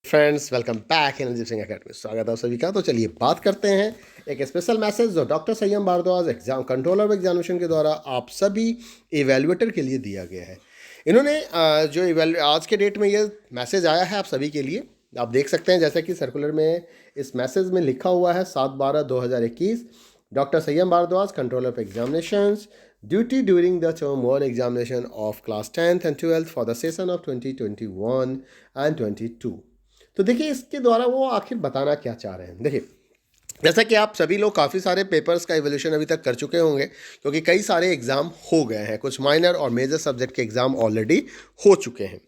Friends, welcome back energy Singh academy. स्वागत है सभी का। तो चलिए बात करते हैं एक स्पेशल मैसेज जो doctor Sanyam Bhardwaj exam controller of examination के द्वारा आप सभी इवेल्युएटर के लिए दिया गया है। इन्होंने आज के डेट में ये मैसेज आया है आप सभी के लिए। आप देख सकते हैं जैसे कि सर्कुलर में इस मैसेज में लिखा हुआ है 7/12/2021 doctor Sanyam Bhardwaj controller of examinations duty during the term 1 examination of class 10th and 12th for the session of 2021 and 22। तो देखिए इसके द्वारा वो आखिर बताना क्या चाह रहे हैं। देखिए जैसा कि आप सभी लोग काफ़ी सारे पेपर्स का इवोल्यूशन अभी तक कर चुके होंगे, क्योंकि कई सारे एग्ज़ाम हो गए हैं, कुछ माइनर और मेजर सब्जेक्ट के एग्ज़ाम ऑलरेडी हो चुके हैं,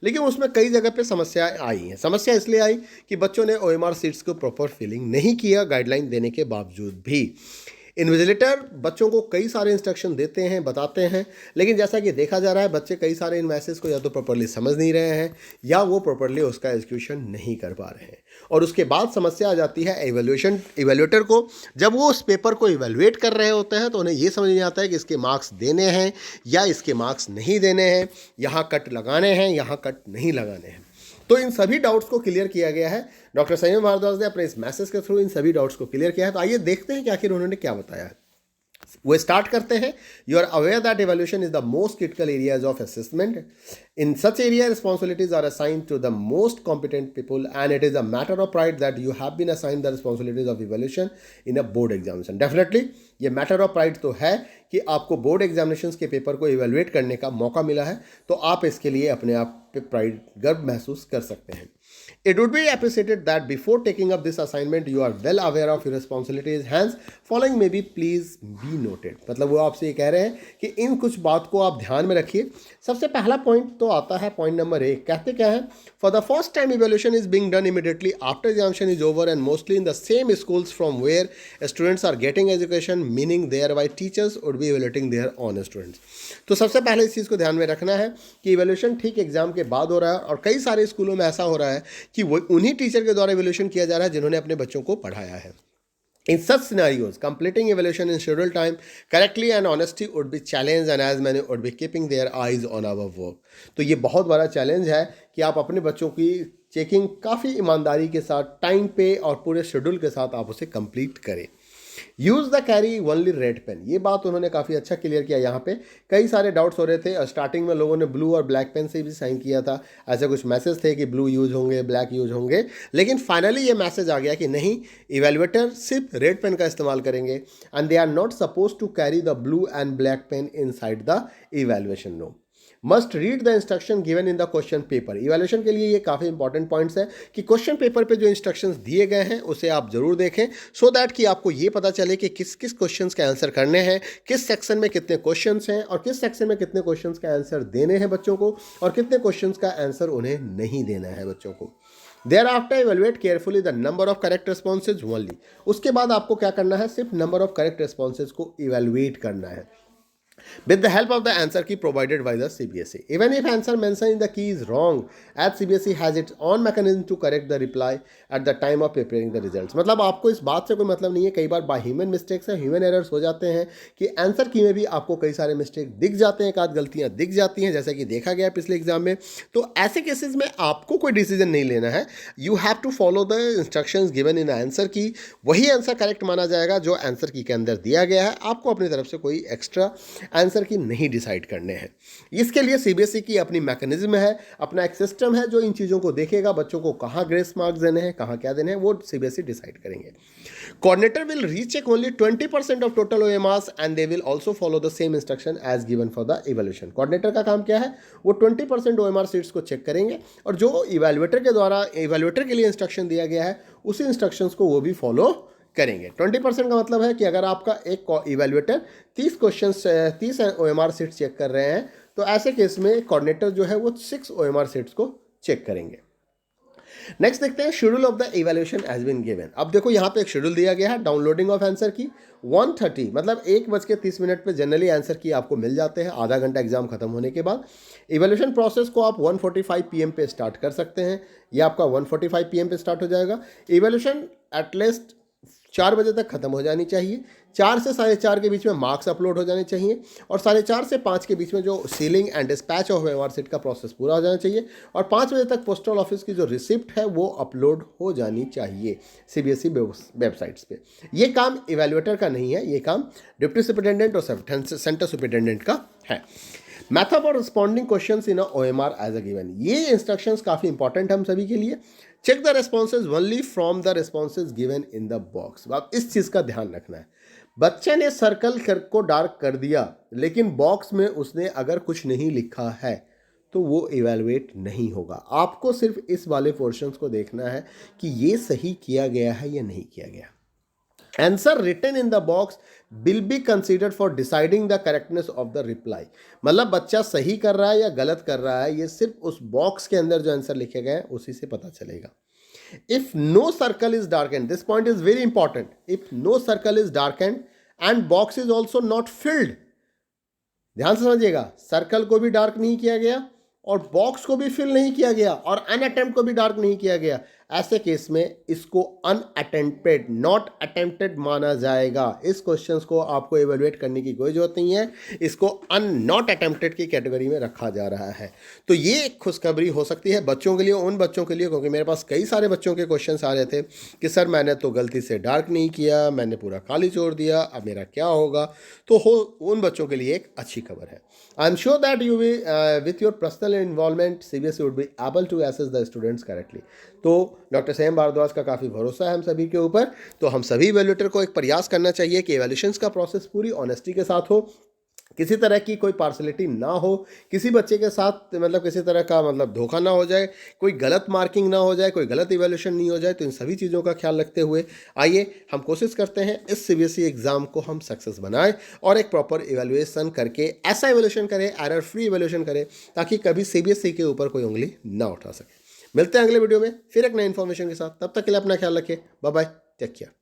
लेकिन उसमें कई जगह पे समस्याएं आई हैं। समस्या इसलिए आई कि बच्चों ने ओएमआर सीट्स को प्रॉपर फिलिंग नहीं किया गाइडलाइन देने के बावजूद भी। इन्विजिलेटर बच्चों को कई सारे इंस्ट्रक्शन देते हैं, बताते हैं, लेकिन जैसा कि देखा जा रहा है बच्चे कई सारे इन मैसेज को या तो प्रॉपरली समझ नहीं रहे हैं या वो प्रॉपरली उसका एग्जीक्यूशन नहीं कर पा रहे हैं। और उसके बाद समस्या आ जाती है इवेल्युएटर को। जब वो उस पेपर को इवेल्युएट कर रहे होते हैं तो उन्हें ये समझ नहीं आता है कि इसके मार्क्स देने हैं या इसके मार्क्स नहीं देने हैं, यहाँ कट लगाने हैं, यहाँ कट नहीं लगाने हैं। तो इन सभी डाउट्स को क्लियर किया गया है। डॉक्टर संयम भारद्वाज ने अपने इस मैसेज के थ्रू इन सभी डाउट्स को क्लियर किया है। तो आइए देखते हैं कि आखिर उन्होंने क्या बताया है। वो स्टार्ट करते हैं। You are aware that evaluation is the most critical areas of assessment. In such area responsibilities are assigned to the most competent people and it is a matter of pride that you have been assigned the responsibilities of evaluation in a board examination. Definitely ये matter of pride तो है कि आपको board examination के paper को evaluate करने का मौका मिला है, तो आप इसके लिए अपने आप पे प्राइड गर्व महसूस कर सकते हैं। It would be appreciated that before taking up this assignment you are well aware of your responsibilities, hence following may be please be noted। मतलब वो आपसे ये कह रहे हैं कि इन कुछ बात को आप ध्यान में रखिए। सबसे पहला पॉइंट तो आता है पॉइंट नंबर 1। कहते क्या है? For the first time evaluation is being done immediately after examination is over and mostly in the same schools from where students are getting education, meaning their by teachers would be evaluating their own students. तो सबसे पहले इस चीज़ को ध्यान में रखना है कि इवेल्यूशन ठीक एग्जाम के बाद हो रहा है, और कई सारे स्कूलों में ऐसा हो रहा है कि वो उन्हीं टीचर के द्वारा इवैल्यूएशन किया जा रहा है जिन्होंने अपने बच्चों को पढ़ाया है। In such scenarios, completing evaluation in scheduled time correctly and honesty would be challenged and as many would be keeping their eyes on our work। तो ये बहुत बड़ा चैलेंज है कि आप अपने बच्चों की चेकिंग काफ़ी ईमानदारी के साथ, टाइम पे और पूरे शेड्यूल के साथ आप उसे कंप्लीट करें। Use the carry only red pen, ये बात उन्होंने काफ़ी अच्छा क्लियर किया। यहाँ पे कई सारे डाउट्स हो रहे थे। स्टार्टिंग में लोगों ने ब्लू और ब्लैक पेन से भी साइन किया था, ऐसे कुछ मैसेज थे कि ब्लू यूज होंगे, ब्लैक यूज होंगे, लेकिन फाइनली ये मैसेज आ गया कि नहीं, इवेल्युएटर सिर्फ रेड पेन का इस्तेमाल करेंगे and they are not suppose to carry the blue and black pen inside the evaluation room. Must read the instruction given in the question paper. Evaluation के लिए ये काफ़ी इंपॉर्टेंट पॉइंट्स है कि question paper पे जो instructions दिए गए हैं उसे आप जरूर देखें, सो दैट कि आपको ये पता चले कि किस किस क्वेश्चंस के आंसर करने हैं, किस सेक्शन में कितने क्वेश्चंस हैं और किस सेक्शन में कितने क्वेश्चंस का आंसर देने हैं बच्चों को, और कितने क्वेश्चंस का आंसर उन्हें नहीं देना है बच्चों को। Thereafter evaluate carefully the number of correct responses only। उसके बाद आपको क्या करना है? सिर्फ नंबर ऑफ करेक्ट रिस्पॉन्सेज को इवेलुएट करना है with the help of the answer key provided by the CBSE। Even if answer mentioned in the key is wrong, as CBSE has its own mechanism to correct the reply at the time of preparing the results। मतलब आपको इस बात से कोई मतलब नहीं है, कई बार बाय ह्यूमन मिस्टेक्स है, ह्यूमन एरर्स हो जाते हैं कि आंसर की में भी आपको कई सारे मिस्टेक दिख जाते हैं, एक आध गलतियां दिख जाती हैं, जैसा कि देखा गया पिछले एग्जाम में। तो ऐसे केसेस में आपको कोई डिसीजन नहीं लेना है। You have to follow the instructions given in answer key. वही आंसर करेक्ट माना जाएगा जो आंसर की के अंदर दिया गया है। आपको अपनी तरफ से कोई एक्स्ट्रा आंसर की नहीं डिसाइड करने हैं। इसके लिए सीबीएसई की अपनी मैकेनिज्म है, अपना एक सिस्टम है जो इन चीज़ों को देखेगा, बच्चों को कहाँ ग्रेस मार्क्स देने हैं, कहाँ क्या देने हैं, वो सीबीएसई डिसाइड करेंगे। Coordinator will recheck only 20% of total OMRs and they will also follow the same instruction as given for the evaluation. Coordinator का काम क्या है? वो 20% ओएमआर सीट्स को चेक करेंगे और जो इवैल्यूएटर के द्वारा इवैल्यूएटर के लिए इंस्ट्रक्शन दिया गया है उसी इंस्ट्रक्शंस को वो भी फॉलो करेंगे। 20% का मतलब है कि अगर आपका एक इवैल्यूएटर 30 ओएमआर सीट्स चेक कर रहे हैं तो ऐसे केस में कोऑर्डिनेटर जो है वो 6 ओएमआर सीट्स को चेक करेंगे। नेक्स्ट देखते हैं schedule of the evaluation has been given. अब देखो यहाँ पे एक शेड्यूल दिया गया है। डाउनलोडिंग ऑफ आंसर की 1:30 मतलब 1:30 पे जनरली आंसर की आपको मिल जाते हैं आधा घंटा एग्जाम खत्म होने के बाद। इवैल्यूएशन प्रोसेस को आप 1:45 PM पे स्टार्ट कर सकते हैं। ये आपका 1:45 PM पे स्टार्ट हो जाएगा। इवैल्यूएशन एटलीस्ट 4 बजे तक खत्म हो जानी चाहिए। 4 से 4:30 के बीच में मार्क्स अपलोड हो जाने चाहिए और 4:30 से 5 के बीच में जो ceiling and dispatch of MR seat का प्रोसेस पूरा हो जाना चाहिए और 5 बजे तक पोस्टल ऑफिस की जो रिसिप्ट है वो अपलोड हो जानी चाहिए सीबीएसई वेबसाइट्स पे। ये काम इवेल्युएटर का नहीं है, ये काम डिप्टी सुपरिटेंडेंट और सेंटर सुपरिटेंडेंट का है। Method for responding questions in OMR as a given, ये इंस्ट्रक्शंस काफ़ी इंपॉर्टेंट है हम सभी के लिए। Check the responses only from the responses given in the box. अब इस चीज़ का ध्यान रखना है, बच्चे ने सर्कल को डार्क कर दिया लेकिन बॉक्स में उसने अगर कुछ नहीं लिखा है तो वो इवेलुएट नहीं होगा। आपको सिर्फ इस वाले पोर्शंस को देखना है कि ये सही किया गया है या नहीं किया गया। Answer written in the box will be considered for deciding the correctness of the reply। मतलब बच्चा सही कर रहा है या गलत कर रहा है, ये सिर्फ उस बॉक्स के अंदर जो आंसर लिखे गए हैं उसी से पता चलेगा। If no circle is darkened, this point is very important, if no circle is darkened and box is also not filled, ध्यान से समझिएगा, सर्कल को भी डार्क नहीं किया गया और बॉक्स को भी फिल नहीं किया गया और अनअटेम्प्ट को भी डार्क नहीं किया गया, ऐसे केस में इसको अनअटेम्प्टेड, नॉट अटेम्प्टेड माना जाएगा। इस क्वेश्चंस को आपको इवेलुएट करने की कोई जरूरत नहीं है, इसको नॉट अटेम्प्टेड की कैटेगरी में रखा जा रहा है। तो ये एक खुशखबरी हो सकती है बच्चों के लिए, उन बच्चों के लिए, क्योंकि मेरे पास कई सारे बच्चों के क्वेश्चन आ रहे थे कि सर मैंने तो गलती से डार्क नहीं किया, मैंने पूरा खाली छोड़ दिया, अब मेरा क्या होगा। तो उन बच्चों के लिए एक अच्छी खबर है। I am sure that you will with your personal involvement CBSE would be able to assess the students correctly. तो डॉक्टर संयम भारद्वाज का काफ़ी भरोसा है हम सभी के ऊपर। तो हम सभी इवैल्यूएटर को एक प्रयास करना चाहिए कि इवैल्यूएशंस का प्रोसेस पूरी ऑनेस्टी के साथ हो, किसी तरह की कोई पार्शलिटी ना हो, किसी बच्चे के साथ मतलब किसी तरह का मतलब धोखा ना हो जाए, कोई गलत मार्किंग ना हो जाए, कोई गलत इवैल्यूएशन नहीं हो जाए। तो इन सभी चीज़ों का ख्याल रखते हुए आइए हम कोशिश करते हैं इस सीबीएसई एग्ज़ाम को हम सक्सेस बनाएं और एक प्रॉपर इवैल्यूएशन करके ऐसा इवैल्यूएशन करें, एरर फ्री इवैल्यूएशन करें, ताकि कभी सीबीएसई के ऊपर कोई उंगली ना उठा सके। मिलते हैं अगले वीडियो में फिर एक नई इन्फॉर्मेशन के साथ, तब तक के लिए अपना ख्याल रखिए। Bye bye, take care.